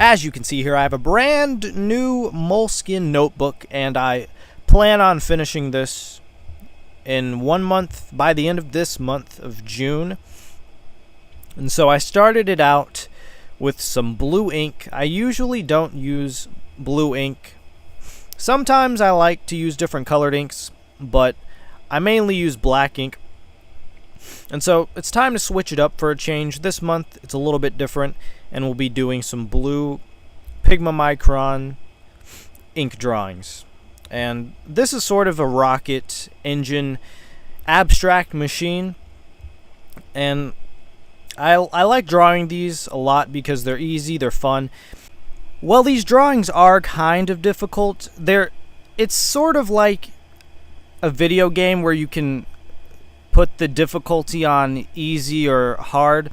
As you can see here, I have a brand new Moleskine notebook, and I plan on finishing this in 1 month, by the end of this month of June. And so I started it out with some blue ink. I usually don't use blue ink. Sometimes I like to use different colored inks, but I mainly use black ink. And so it's time to switch it up for a change. This month it's a little bit different, and we'll be doing some blue pigma micron ink drawings. And this is sort of a rocket engine abstract machine, and I like drawing these a lot because they're easy, they're fun. Well, these drawings are kind of difficult. It's sort of like a video game where you can put the difficulty on easy or hard.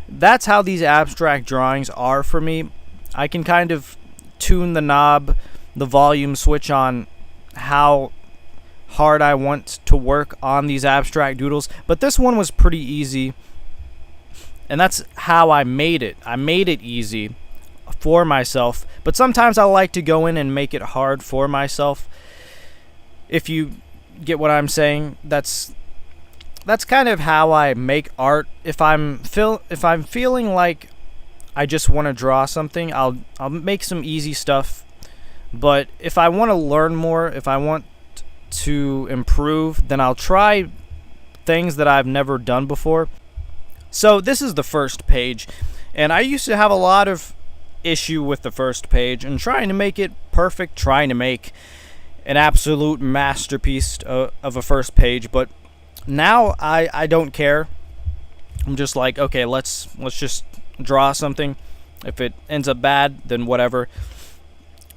That's how these abstract drawings are for me. I can kind of tune the knob, the volume switch on how hard I want to work on these abstract doodles. But this one was pretty easy, and that's how I made it. I made it easy for myself, but sometimes I like to go in and make it hard for myself. If you get what I'm saying, that's kind of how I make art. If I'm feeling like I just want to draw something, I'll make some easy stuff. But if I want to learn more, if I want to improve, then I'll try things that I've never done before. So this is the first page, and I used to have a lot of issue with the first page and trying to make it perfect, trying to make an absolute masterpiece of a first page. But now I don't care. I'm just like, okay, let's just draw something. If it ends up bad, then whatever.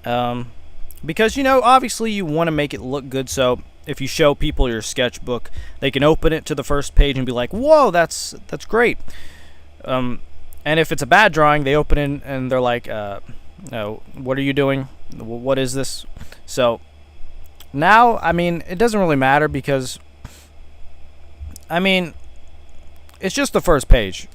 Because, obviously you want to make it look good, so if you show people your sketchbook, they can open it to the first page and be like, whoa, that's great. And if it's a bad drawing, they open it and they're like, no, what are you doing? What is this? So now, it doesn't really matter because, it's just the first page.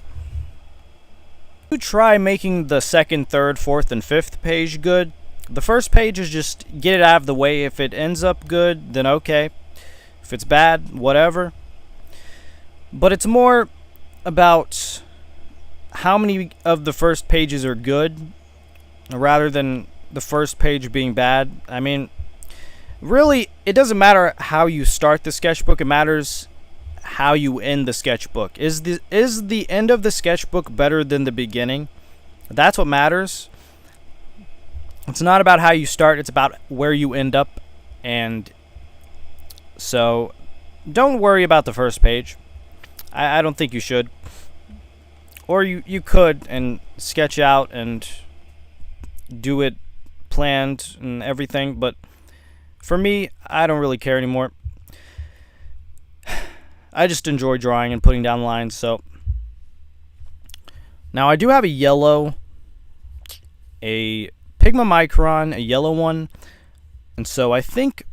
You try making the second, third, fourth, and fifth page good. The first page is just get it out of the way. If it ends up good, then okay. If it's bad, whatever. But it's more about how many of the first pages are good rather than the first page being bad. Really, it doesn't matter how you start the sketchbook. It matters how you end the sketchbook. Is the end of the sketchbook better than the beginning? That's what matters. It's not about how you start, it's about where you end up. And so don't worry about the first page. I don't think you should. Or you could and sketch out and do it planned and everything, but for me, I don't really care anymore. I just enjoy drawing and putting down lines. So now I do have a pigma micron, a yellow one, and so I think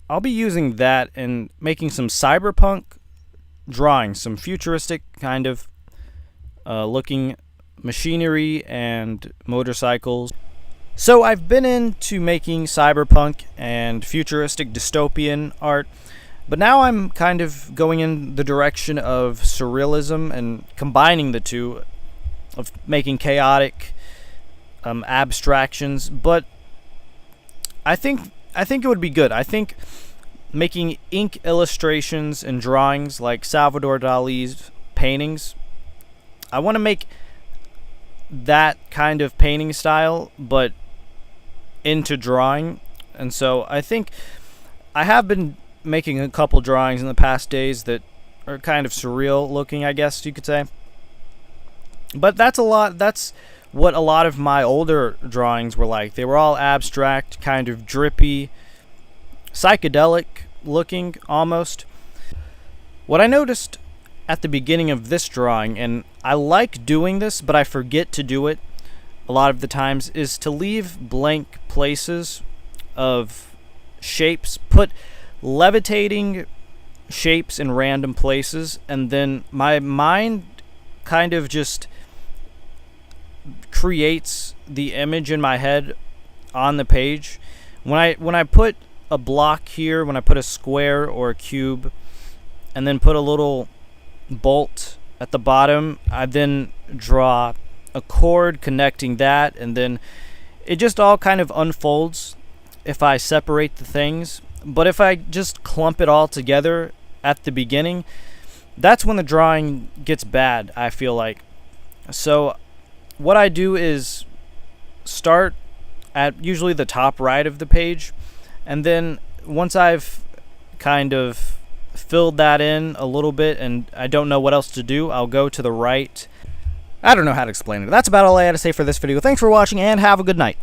I'll be using that and making some cyberpunk drawings, some futuristic kind of looking machinery and motorcycles. So I've been into making cyberpunk and futuristic dystopian art, but now I'm kind of going in the direction of surrealism and combining the two, of making chaotic abstractions. But I think it would be good. I think making ink illustrations and drawings like Salvador Dali's paintings, I want to make that kind of painting style, but into drawing. And so I think I have been making a couple drawings in the past days that are kind of surreal looking, I guess you could say. But that's what a lot of my older drawings were like. They were all abstract, kind of drippy, psychedelic looking almost. What I noticed at the beginning of this drawing, and I like doing this, but I forget to do it a lot of the times, is to leave blank places of shapes, put levitating shapes in random places, and then my mind kind of just creates the image in my head on the page. When I put a block here, when I put a square or a cube, and then put a little bolt at the bottom, I then draw a cord connecting that, and then it just all kind of unfolds if I separate the things. But if I just clump it all together at the beginning, that's when the drawing gets bad, I feel like. So what I do is start at usually the top right of the page, and then once I've kind of filled that in a little bit and I don't know what else to do, I'll go to the right. I don't know how to explain it. That's about all I had to say for this video. Thanks for watching and have a good night.